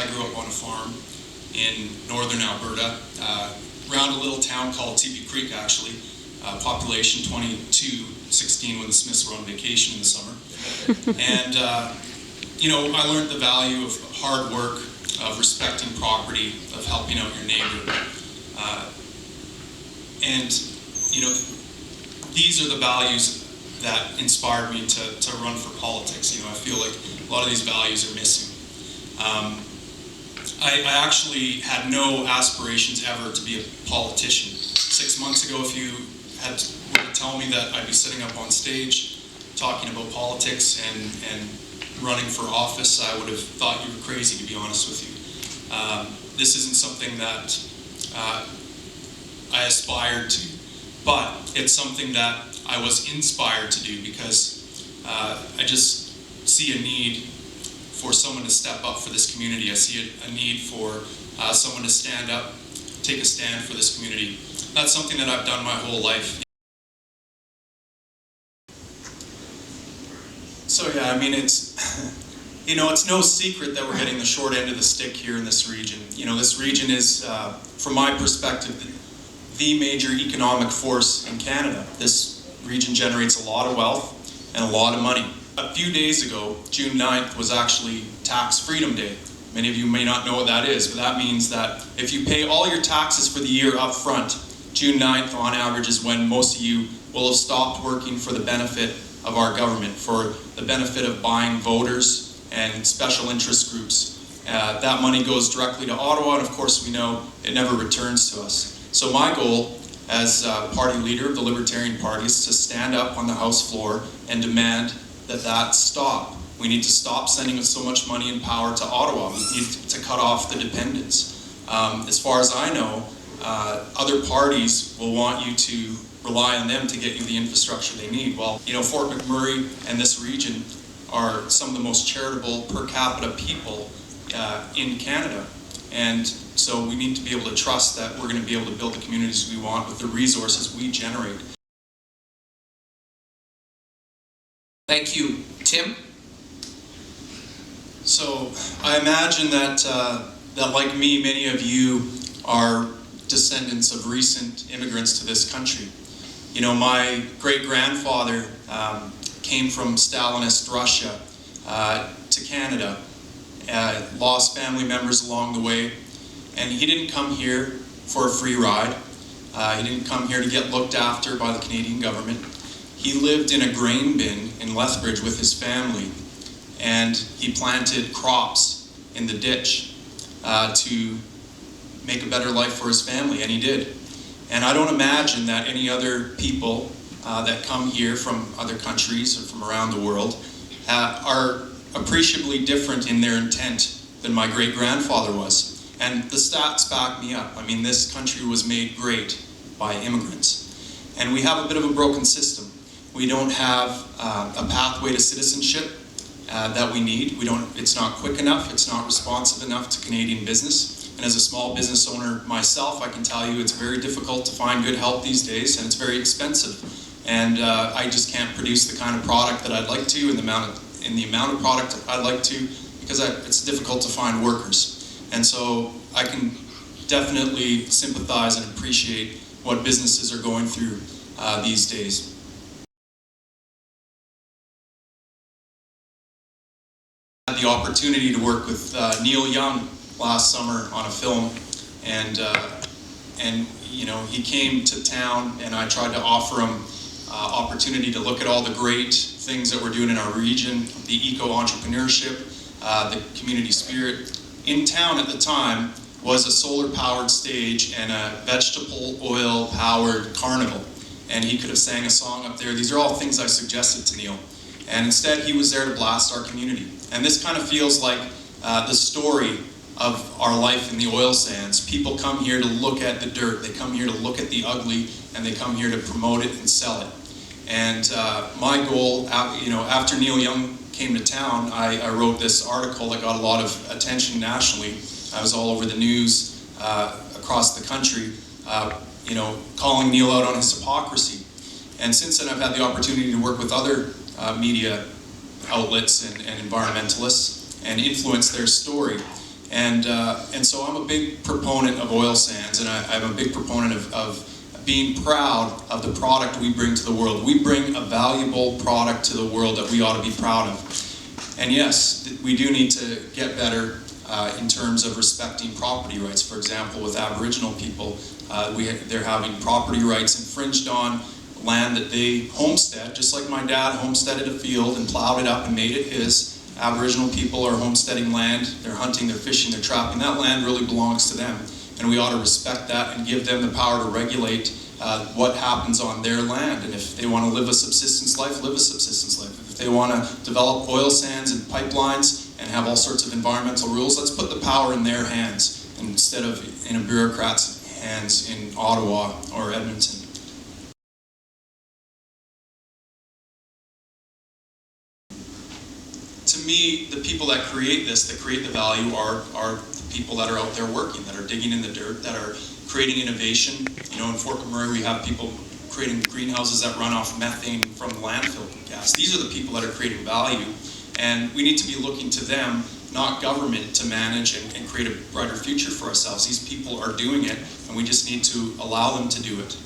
I grew up on a farm in northern Alberta, around a little town called Teepee Creek, actually. Population 2216 when the Smiths were on vacation in the summer. And, you know, I learned the value of hard work, of respecting property, of helping out your neighbor. And, you know, these are the values that inspired me to run for politics. You know, I feel like a lot of these values are missing. I actually had no aspirations ever to be a politician. 6 months ago, if you were to tell me that I'd be sitting up on stage talking about politics and running for office, I would have thought you were crazy, to be honest with you. This isn't something that I aspired to, but it's something that I was inspired to do because I just see a need for someone to step up for this community. I see a need for someone to stand up, take a stand for this community. That's something that I've done my whole life. So yeah, I mean, it's, you know, it's no secret that we're getting the short end of the stick here in this region. You know, this region is, from my perspective, the major economic force in Canada. This region generates a lot of wealth and a lot of money. A few days ago, June 9th, was actually Tax Freedom Day. Many of you may not know what that is, but that means that if you pay all your taxes for the year up front, June 9th on average is when most of you will have stopped working for the benefit of our government, for the benefit of buying voters and special interest groups. That money goes directly to Ottawa, and of course we know it never returns to us. So my goal as party leader of the Libertarian Party is to stand up on the House floor and demand that stop. We need to stop sending so much money and power to Ottawa. We need to cut off the dependence. As far as I know, other parties will want you to rely on them to get you the infrastructure they need. Well, you know, Fort McMurray and this region are some of the most charitable per capita people in Canada. And so we need to be able to trust that we're going to be able to build the communities we want with the resources we generate. Thank you. Tim? So I imagine that, like me, many of you are descendants of recent immigrants to this country. You know, my great-grandfather came from Stalinist Russia to Canada, lost family members along the way, and he didn't come here for a free ride. He didn't come here to get looked after by the Canadian government. He lived in a grain bin in Lethbridge with his family, and he planted crops in the ditch to make a better life for his family, and he did. And I don't imagine that any other people that come here from other countries or from around the world are appreciably different in their intent than my great-grandfather was. And the stats back me up. I mean, this country was made great by immigrants. And we have a bit of a broken system. We don't have a pathway to citizenship that we need. It's not quick enough, it's not responsive enough to Canadian business. And as a small business owner myself, I can tell you it's very difficult to find good help these days, and it's very expensive. And I just can't produce the kind of product that I'd like to, in the amount of product I'd like to, because it's difficult to find workers. And so I can definitely sympathize and appreciate what businesses are going through these days. I had the opportunity to work with Neil Young last summer on a film, and you know, he came to town, and I tried to offer him opportunity to look at all the great things that we're doing in our region, the eco-entrepreneurship, the community spirit. In town at the time was a solar-powered stage and a vegetable oil-powered carnival, and he could have sang a song up there. These are all things I suggested to Neil, and instead he was there to blast our community. And this kind of feels like the story of our life in the oil sands. People come here to look at the dirt, they come here to look at the ugly, and they come here to promote it and sell it. And my goal, you know, after Neil Young came to town, I wrote this article that got a lot of attention nationally. I was all over the news across the country, you know, calling Neil out on his hypocrisy. And since then I've had the opportunity to work with other media outlets and environmentalists and influence their story. And so I'm a big proponent of oil sands, and I'm a big proponent of being proud of the product we bring to the world. We bring a valuable product to the world that we ought to be proud of. And yes, we do need to get better in terms of respecting property rights. For example, with Aboriginal people, they're having property rights infringed on land that they homestead, just like my dad homesteaded a field and plowed it up and made it his. Aboriginal people are homesteading land, they're hunting, they're fishing, they're trapping. That land really belongs to them. And we ought to respect that and give them the power to regulate what happens on their land. And if they want to live a subsistence life, live a subsistence life. If they want to develop oil sands and pipelines and have all sorts of environmental rules, let's put the power in their hands instead of in a bureaucrat's hands in Ottawa or Edmonton. To me, the people that create this, that create the value, are the people that are out there working, that are digging in the dirt, that are creating innovation. You know, in Fort McMurray, we have people creating greenhouses that run off methane from landfill gas. These are the people that are creating value, and we need to be looking to them, not government, to manage and create a brighter future for ourselves. These people are doing it, and we just need to allow them to do it.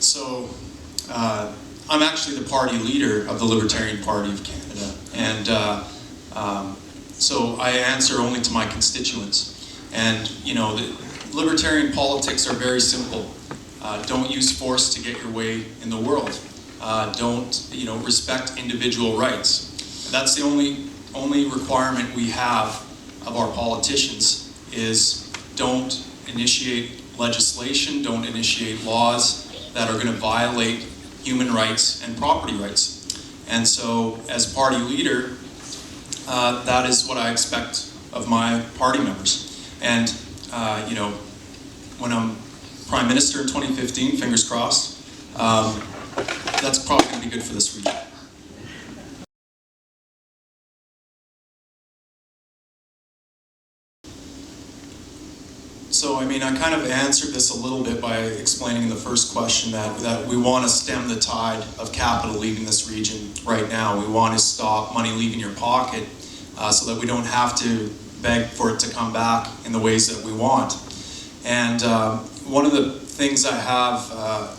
So, I'm actually the party leader of the Libertarian Party of Canada, and so I answer only to my constituents. And you know, the libertarian politics are very simple. Don't use force to get your way in the world. Don't, you know, respect individual rights. That's the only requirement we have of our politicians, is don't initiate legislation, don't initiate laws that are going to violate human rights and property rights. And so, as party leader, that is what I expect of my party members. And, you know, when I'm Prime Minister in 2015, fingers crossed, that's probably going to be good for this region. So, I mean, I kind of answered this a little bit by explaining in the first question that we want to stem the tide of capital leaving this region right now. We want to stop money leaving your pocket so that we don't have to beg for it to come back in the ways that we want. And one of the things I have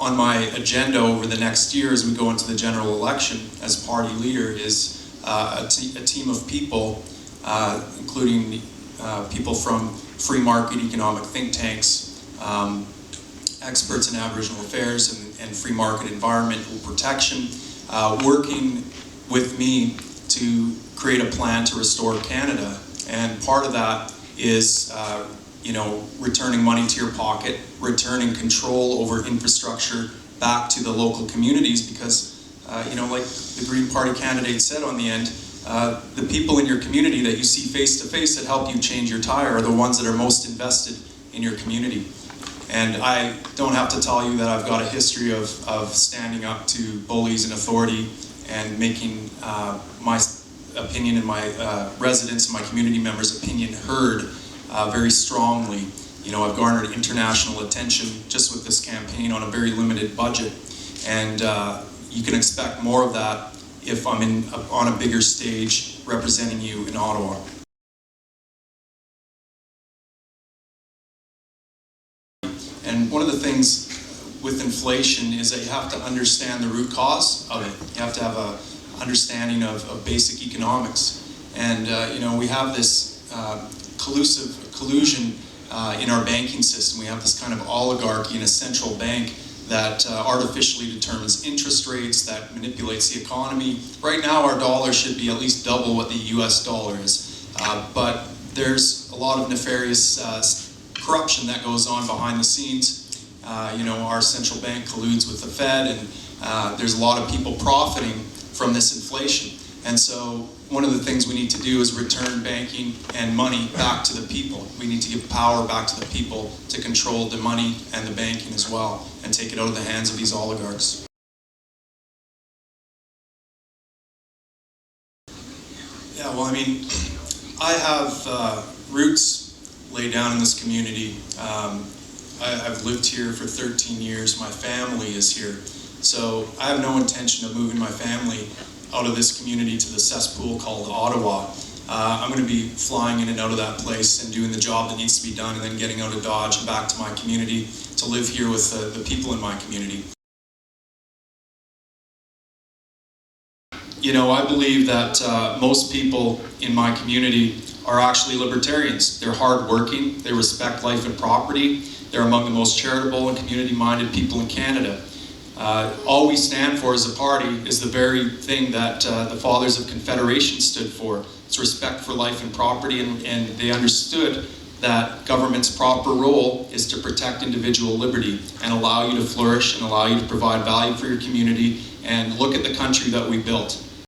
on my agenda over the next year as we go into the general election as party leader is a team of people, including people from free market economic think tanks, experts in Aboriginal affairs and free market environmental protection, working with me to create a plan to restore Canada. And part of that is you know, returning money to your pocket, returning control over infrastructure back to the local communities, because you know, like the Green Party candidate said on the end, the people in your community that you see face to face that help you change your tire are the ones that are most invested in your community. And I don't have to tell you that I've got a history of standing up to bullies and authority and making my opinion and my residents and my community members' opinion heard very strongly. You know, I've garnered international attention just with this campaign on a very limited budget, and you can expect more of that if I'm on a bigger stage representing you in Ottawa. And one of the things with inflation is that you have to understand the root cause of it. You have to have an understanding of basic economics. And you know, we have this collusion in our banking system. We have this kind of oligarchy in a central bank that artificially determines interest rates, that manipulates the economy. Right now, our dollar should be at least double what the US dollar is. But there's a lot of nefarious corruption that goes on behind the scenes. You know, our central bank colludes with the Fed, and there's a lot of people profiting from this inflation. And so one of the things we need to do is return banking and money back to the people. We need to give power back to the people to control the money and the banking as well, and take it out of the hands of these oligarchs. Yeah, well, I mean, I have roots laid down in this community. I've lived here for 13 years. My family is here. So I have no intention of moving my family out of this community to the cesspool called Ottawa. I'm going to be flying in and out of that place and doing the job that needs to be done, and then getting out of Dodge and back to my community to live here with the people in my community. You know, I believe that most people in my community are actually libertarians. They're hardworking, they respect life and property, they're among the most charitable and community-minded people in Canada. All we stand for as a party is the very thing that the Fathers of Confederation stood for. It's respect for life and property, and they understood that government's proper role is to protect individual liberty and allow you to flourish and allow you to provide value for your community and look at the country that we built.